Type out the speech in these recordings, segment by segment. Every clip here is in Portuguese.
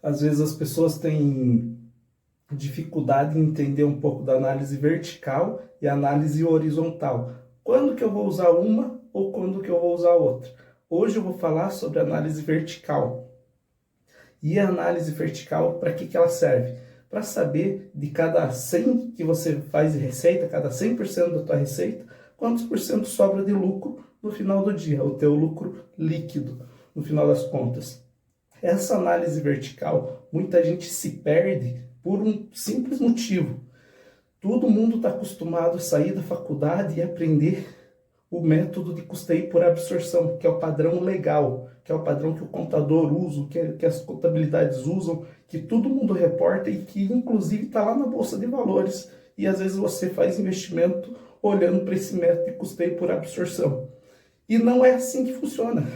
Às vezes as pessoas têm dificuldade em entender um pouco da análise vertical e análise horizontal. Quando que eu vou usar uma ou quando que eu vou usar outra? Hoje eu vou falar sobre análise vertical. E a análise vertical, para que ela serve? Para saber de cada 100 que você faz de receita, cada 100% da tua receita, quantos por cento sobra de lucro no final do dia, o teu lucro líquido, no final das contas. Essa análise vertical, muita gente se perde por um simples motivo. Todo mundo está acostumado a sair da faculdade e aprender o método de custeio por absorção, que é o padrão legal, que é o padrão que o contador usa, que as contabilidades usam, que todo mundo reporta e que inclusive está lá na Bolsa de Valores. E às vezes você faz investimento olhando para esse método de custeio por absorção. E não é assim que funciona.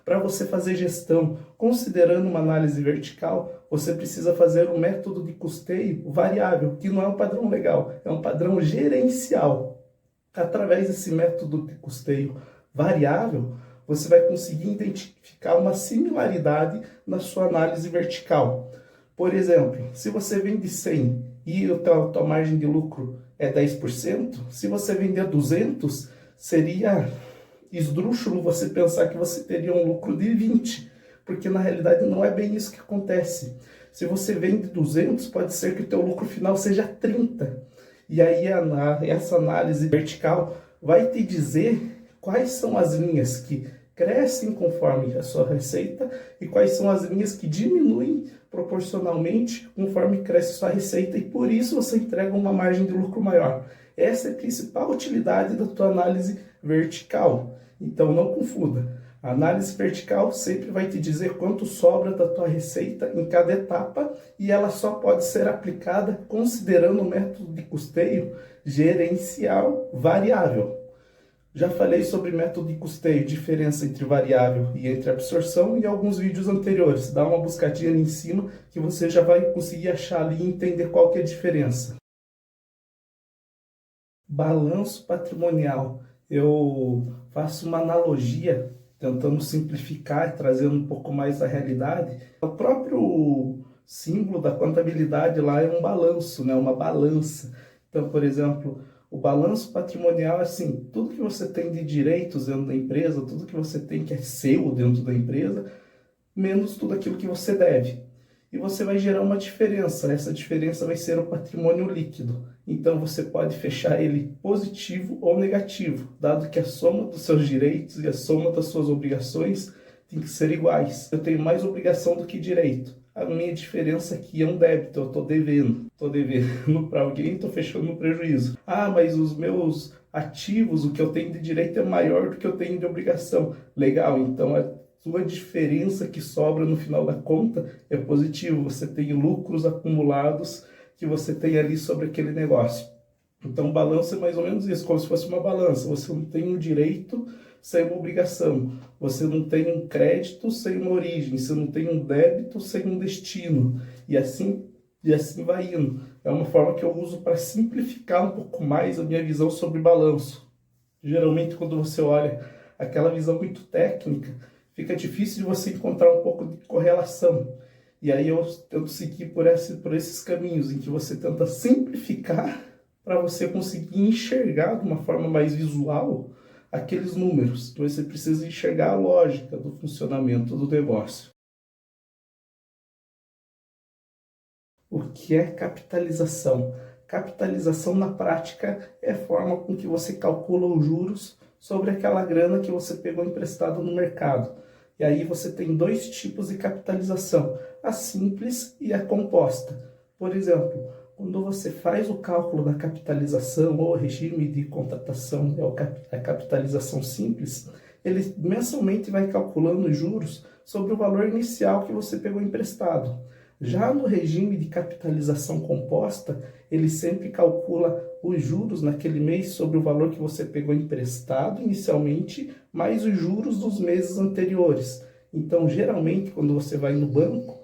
Para você fazer gestão, considerando uma análise vertical, você precisa fazer um método de custeio variável, que não é um padrão legal, é um padrão gerencial. Através desse método de custeio variável, você vai conseguir identificar uma similaridade na sua análise vertical. Por exemplo, se você vende 100 e a tua margem de lucro é 10%, se você vender 200, seria esdrúxulo você pensar que você teria um lucro de 20, porque na realidade não é bem isso que acontece. Se você vende 200, pode ser que o teu lucro final seja 30. E aí essa análise vertical vai te dizer quais são as linhas que crescem conforme a sua receita e quais são as linhas que diminuem proporcionalmente conforme cresce a sua receita, e por isso você entrega uma margem de lucro maior. Essa é a principal utilidade da tua análise vertical. Então não confunda. A análise vertical sempre vai te dizer quanto sobra da tua receita em cada etapa, e ela só pode ser aplicada considerando o método de custeio gerencial variável. Já falei sobre método de custeio, diferença entre variável e entre absorção, em alguns vídeos anteriores. Dá uma buscadinha ali em cima que você já vai conseguir achar ali e entender qual que é a diferença. Balanço patrimonial. Eu faço uma analogia, tentando simplificar e trazendo um pouco mais da realidade. O próprio símbolo da contabilidade lá é um balanço, né? Uma balança. Então, por exemplo, o balanço patrimonial é assim, tudo que você tem de direitos dentro da empresa, tudo que você tem que é seu dentro da empresa, menos tudo aquilo que você deve. E você vai gerar uma diferença. Essa diferença vai ser o patrimônio líquido. Então você pode fechar ele positivo ou negativo, dado que a soma dos seus direitos e a soma das suas obrigações tem que ser iguais. Eu tenho mais obrigação do que direito. A minha diferença aqui é um débito, eu estou devendo. Estou devendo para alguém, estou fechando no prejuízo. Ah, mas os meus ativos, o que eu tenho de direito é maior do que eu tenho de obrigação. Legal, então sua diferença que sobra no final da conta é positivo. Você tem lucros acumulados que você tem ali sobre aquele negócio. Então, balanço é mais ou menos isso, como se fosse uma balança. Você não tem um direito sem uma obrigação. Você não tem um crédito sem uma origem. Você não tem um débito sem um destino. E assim vai indo. É uma forma que eu uso para simplificar um pouco mais a minha visão sobre balanço. Geralmente, quando você olha aquela visão muito técnica, fica difícil de você encontrar um pouco de correlação. E aí eu tento seguir por esses caminhos, em que você tenta simplificar para você conseguir enxergar de uma forma mais visual aqueles números. Então você precisa enxergar a lógica do funcionamento do negócio. O que é capitalização? Capitalização na prática é a forma com que você calcula os juros sobre aquela grana que você pegou emprestado no mercado. E aí você tem dois tipos de capitalização, a simples e a composta. Por exemplo, quando você faz o cálculo da capitalização ou regime de contratação, a capitalização simples, ele mensalmente vai calculando os juros sobre o valor inicial que você pegou emprestado. Já no regime de capitalização composta, ele sempre calcula os juros naquele mês sobre o valor que você pegou emprestado inicialmente, mais os juros dos meses anteriores. Então, geralmente, quando você vai no banco,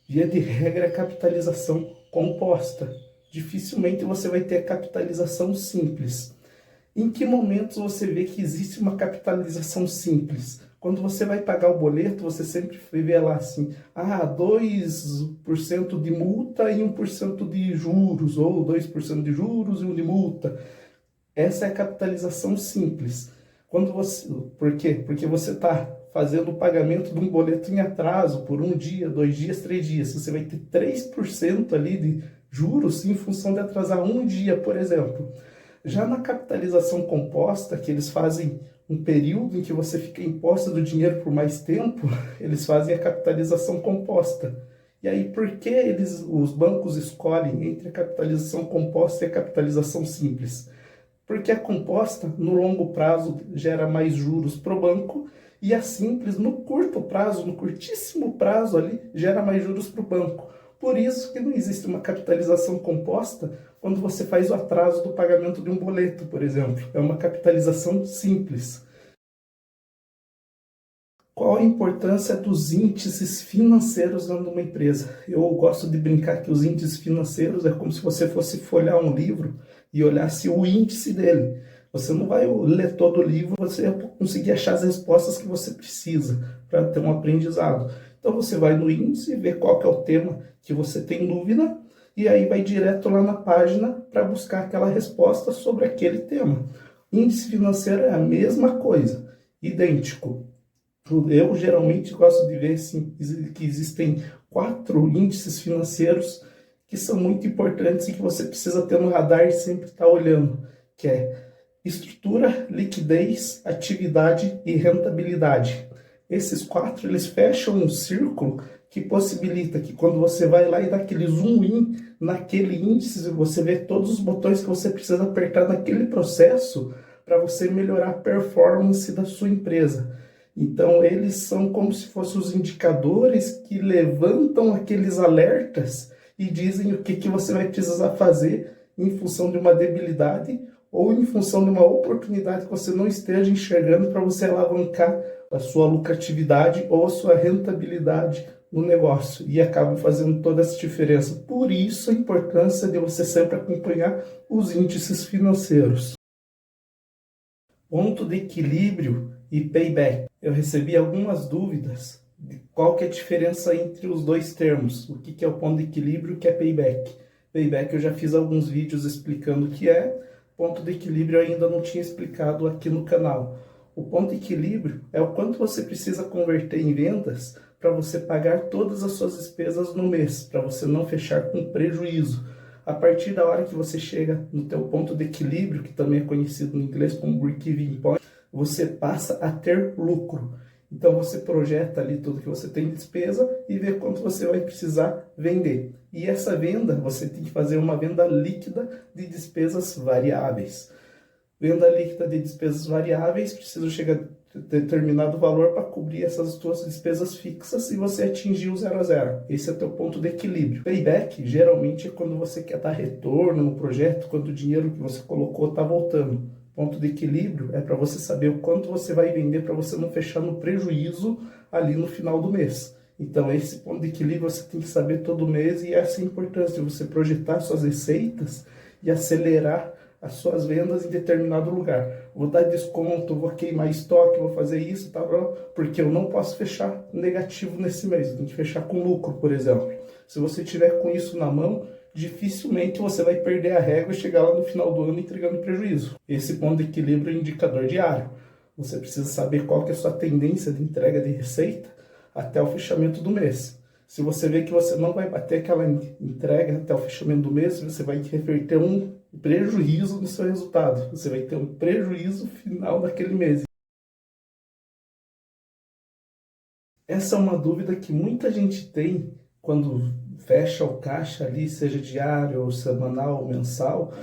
via de regra, é capitalização composta. Dificilmente você vai ter a capitalização simples. Em que momentos você vê que existe uma capitalização simples? Quando você vai pagar o boleto, você sempre vê lá assim, 2% de multa e 1% de juros, ou 2% de juros e 1 de multa. Essa é a capitalização simples. Por quê? Porque você está fazendo o pagamento de um boleto em atraso por 1 dia, 2 dias, 3 dias. Você vai ter 3% ali de juros em função de atrasar 1 dia, por exemplo. Já na capitalização composta, que eles fazem um período em que você fica em posse do dinheiro por mais tempo, eles fazem a capitalização composta. E aí, por que os bancos escolhem entre a capitalização composta e a capitalização simples? Porque a composta, no longo prazo, gera mais juros para o banco, e a simples, no curto prazo, no curtíssimo prazo ali, gera mais juros para o banco. Por isso que não existe uma capitalização composta quando você faz o atraso do pagamento de um boleto, por exemplo. É uma capitalização simples. Qual a importância dos índices financeiros dentro de uma empresa? Eu gosto de brincar que os índices financeiros é como se você fosse folhear um livro e olhasse o índice dele. Você não vai ler todo o livro, você vai conseguir achar as respostas que você precisa para ter um aprendizado. Então você vai no índice, vê qual que é o tema que você tem dúvida, e aí vai direto lá na página para buscar aquela resposta sobre aquele tema. Índice financeiro é a mesma coisa, idêntico. Eu geralmente gosto de ver assim, que existem 4 índices financeiros que são muito importantes e que você precisa ter no radar e sempre estar olhando, que é estrutura, liquidez, atividade e rentabilidade. Esses 4, eles fecham um círculo que possibilita que quando você vai lá e dá aquele zoom in naquele índice, você vê todos os botões que você precisa apertar naquele processo para você melhorar a performance da sua empresa. Então, eles são como se fossem os indicadores que levantam aqueles alertas e dizem o que você vai precisar fazer em função de uma debilidade ou em função de uma oportunidade que você não esteja enxergando para você alavancar a sua lucratividade ou a sua rentabilidade no negócio. E acabam fazendo toda essa diferença. Por isso, a importância de você sempre acompanhar os índices financeiros. Ponto de equilíbrio e payback. Eu recebi algumas dúvidas de qual que é a diferença entre os dois termos. O que é o ponto de equilíbrio e o que é payback. Payback eu já fiz alguns vídeos explicando o que é. Ponto de equilíbrio eu ainda não tinha explicado aqui no canal. O ponto de equilíbrio é o quanto você precisa converter em vendas para você pagar todas as suas despesas no mês, para você não fechar com prejuízo. A partir da hora que você chega no teu ponto de equilíbrio, que também é conhecido no inglês como break-even point, você passa a ter lucro. Então você projeta ali tudo que você tem de despesa e vê quanto você vai precisar vender. E essa venda, você tem que fazer uma venda líquida de despesas variáveis. Venda líquida de despesas variáveis, precisa chegar a determinado valor para cobrir essas suas despesas fixas e você atingir o 0 a 0. Esse é o teu ponto de equilíbrio. Payback, geralmente, é quando você quer dar retorno no projeto, quando o dinheiro que você colocou está voltando. Ponto de equilíbrio é para você saber o quanto você vai vender para você não fechar no prejuízo ali no final do mês. Então, esse ponto de equilíbrio você tem que saber todo mês e essa é a importância de você projetar suas receitas e acelerar as suas vendas em determinado lugar. Vou dar desconto, vou queimar estoque, vou fazer isso, tá, porque eu não posso fechar negativo nesse mês, eu tenho que fechar com lucro, por exemplo. Se você tiver com isso na mão, dificilmente você vai perder a régua e chegar lá no final do ano entregando prejuízo. Esse ponto de equilíbrio é um indicador diário. Você precisa saber qual que é a sua tendência de entrega de receita até o fechamento do mês. Se você vê que você não vai bater aquela entrega até o fechamento do mês, você vai reverter um prejuízo no seu resultado. Você vai ter um prejuízo final daquele mês. Essa é uma dúvida que muita gente tem quando fecha o caixa ali, seja diário, ou semanal, ou mensal,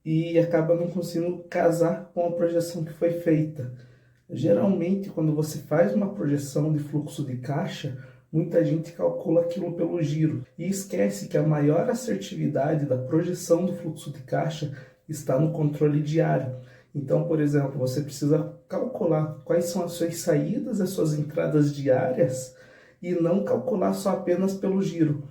e acaba não conseguindo casar com a projeção que foi feita. Geralmente, quando você faz uma projeção de fluxo de caixa, muita gente calcula aquilo pelo giro e esquece que a maior assertividade da projeção do fluxo de caixa está no controle diário. Então, por exemplo, você precisa calcular quais são as suas saídas, as suas entradas diárias e não calcular só apenas pelo giro.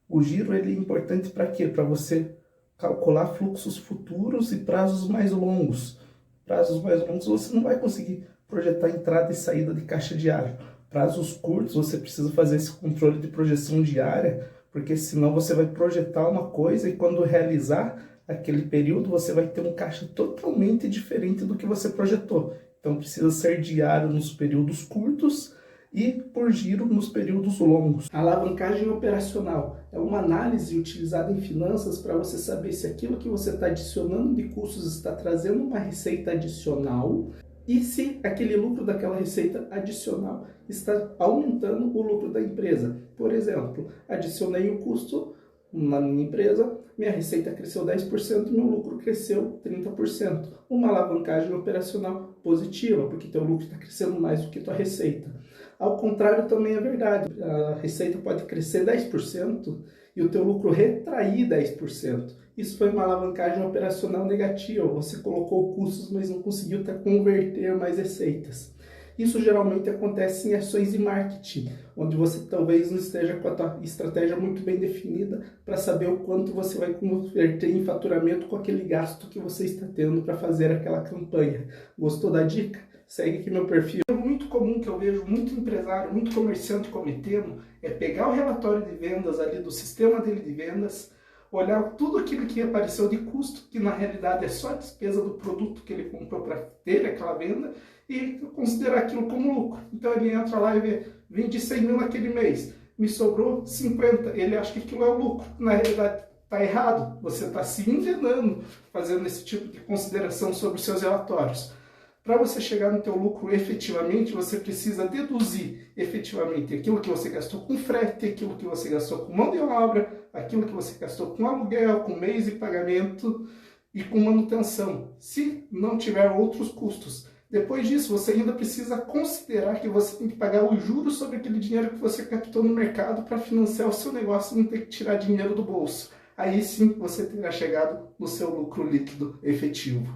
O giro ele é importante para quê? Para você calcular fluxos futuros e prazos mais longos. Prazos mais longos você não vai conseguir projetar entrada e saída de caixa diário. Prazos curtos, você precisa fazer esse controle de projeção diária, porque senão você vai projetar uma coisa e quando realizar aquele período, você vai ter um caixa totalmente diferente do que você projetou. Então precisa ser diário nos períodos curtos e por giro nos períodos longos. A alavancagem operacional é uma análise utilizada em finanças para você saber se aquilo que você está adicionando de custos está trazendo uma receita adicional e se aquele lucro daquela receita adicional está aumentando o lucro da empresa. Por exemplo, adicionei o custo na minha empresa, minha receita cresceu 10%, meu lucro cresceu 30%. Uma alavancagem operacional positiva, porque teu lucro está crescendo mais do que tua receita. Ao contrário também é verdade, a receita pode crescer 10% e o teu lucro retrair 10%. Isso foi uma alavancagem operacional negativa, você colocou custos, mas não conseguiu converter mais receitas. Isso geralmente acontece em ações de marketing, onde você talvez não esteja com a tua estratégia muito bem definida para saber o quanto você vai converter em faturamento com aquele gasto que você está tendo para fazer aquela campanha. Gostou da dica? Segue aqui meu perfil. É muito comum que eu vejo muito empresário, muito comerciante cometendo, é pegar o relatório de vendas ali do sistema dele de vendas, olhar tudo aquilo que apareceu de custo, que na realidade é só a despesa do produto que ele comprou para ter aquela venda, e considerar aquilo como lucro. Então ele entra lá e vê, vendi 100 mil naquele mês, me sobrou 50, ele acha que aquilo é o lucro. Na realidade está errado, você está se enganando fazendo esse tipo de consideração sobre os seus relatórios. Para você chegar no teu lucro efetivamente, você precisa deduzir efetivamente aquilo que você gastou com frete, aquilo que você gastou com mão de obra, aquilo que você gastou com aluguel, com mês de pagamento e com manutenção, se não tiver outros custos. Depois disso, você ainda precisa considerar que você tem que pagar os juros sobre aquele dinheiro que você captou no mercado para financiar o seu negócio e não ter que tirar dinheiro do bolso. Aí sim você terá chegado no seu lucro líquido efetivo.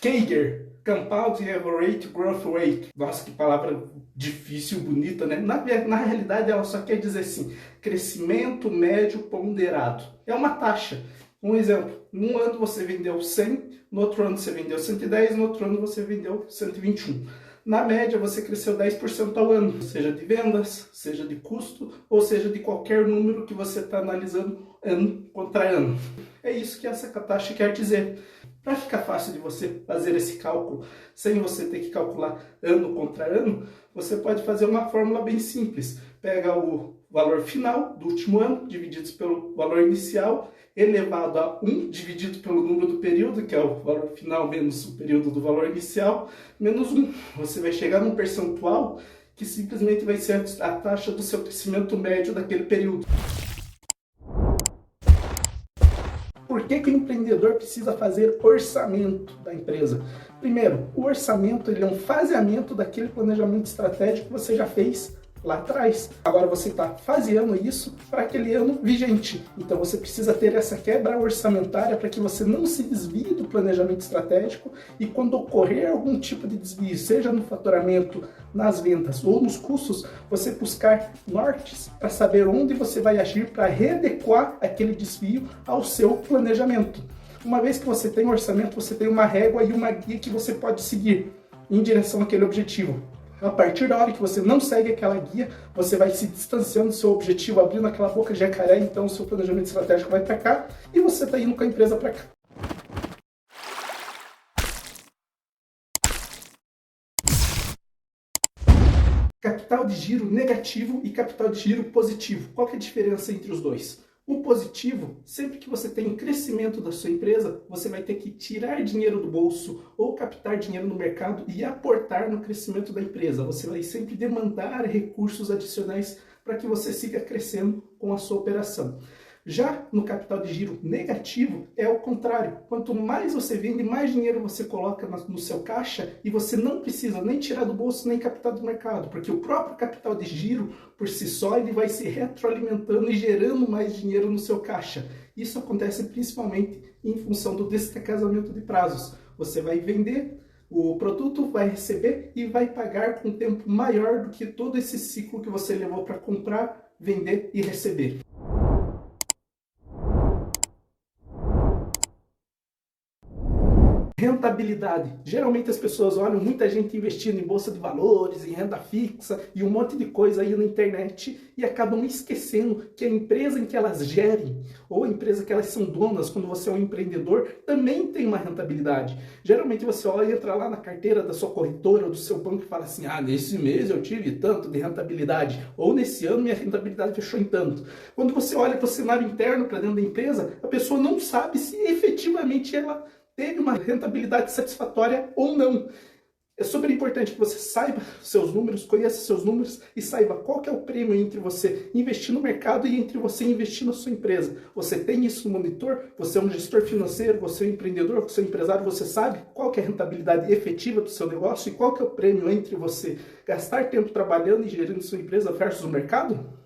CAGR, Compound Average Growth Rate. Nossa, que palavra difícil, bonita, né? Na realidade, ela só quer dizer assim, crescimento médio ponderado. É uma taxa. Um exemplo, num ano você vendeu 100, no outro ano você vendeu 110, no outro ano você vendeu 121. Na média, você cresceu 10% ao ano, seja de vendas, seja de custo, ou seja de qualquer número que você está analisando ano contra ano. É isso que essa taxa quer dizer. Para ficar fácil de você fazer esse cálculo, sem você ter que calcular ano contra ano, você pode fazer uma fórmula bem simples. Pega o valor final do último ano, dividido pelo valor inicial, elevado a 1, dividido pelo número do período, que é o valor final menos o período do valor inicial, menos 1. Você vai chegar num percentual que simplesmente vai ser a taxa do seu crescimento médio daquele período. Por que o empreendedor precisa fazer orçamento da empresa? Primeiro, o orçamento ele é um faseamento daquele planejamento estratégico que você já fez lá atrás. Agora você está faseando isso para aquele ano vigente. Então você precisa ter essa quebra orçamentária para que você não se desvie do planejamento estratégico e quando ocorrer algum tipo de desvio, seja no faturamento, nas vendas ou nos custos, você buscar nortes para saber onde você vai agir para readequar aquele desvio ao seu planejamento. Uma vez que você tem um orçamento, você tem uma régua e uma guia que você pode seguir em direção àquele objetivo. A partir da hora que você não segue aquela guia, você vai se distanciando do seu objetivo, abrindo aquela boca de jacaré, então o seu planejamento estratégico vai para cá e você está indo com a empresa para cá. Capital de giro negativo e capital de giro positivo. Qual que é a diferença entre os dois? O positivo, sempre que você tem um crescimento da sua empresa, você vai ter que tirar dinheiro do bolso ou captar dinheiro no mercado e aportar no crescimento da empresa. Você vai sempre demandar recursos adicionais para que você siga crescendo com a sua operação. Já no capital de giro negativo, é o contrário. Quanto mais você vende, mais dinheiro você coloca no seu caixa e você não precisa nem tirar do bolso, nem captar do mercado, porque o próprio capital de giro, por si só, ele vai se retroalimentando e gerando mais dinheiro no seu caixa. Isso acontece principalmente em função do descasamento de prazos. Você vai vender o produto, vai receber e vai pagar com um tempo maior do que todo esse ciclo que você levou para comprar, vender e receber. Rentabilidade. Geralmente as pessoas olham muita gente investindo em bolsa de valores, em renda fixa e um monte de coisa aí na internet e acabam esquecendo que a empresa em que elas gerem ou a empresa que elas são donas, quando você é um empreendedor, também tem uma rentabilidade. Geralmente você olha, entra lá na carteira da sua corretora ou do seu banco e fala assim: ah, nesse mês eu tive tanto de rentabilidade, ou nesse ano minha rentabilidade fechou em tanto. Quando você olha para o cenário interno, para dentro da empresa, a pessoa não sabe se efetivamente ela teve uma rentabilidade satisfatória ou não. É super importante que você saiba seus números, conheça seus números e saiba qual que é o prêmio entre você investir no mercado e entre você investir na sua empresa. Você tem isso no monitor? Você é um gestor financeiro, você é um empreendedor, você é um empresário, você sabe qual que é a rentabilidade efetiva do seu negócio e qual que é o prêmio entre você gastar tempo trabalhando e gerindo sua empresa versus o mercado?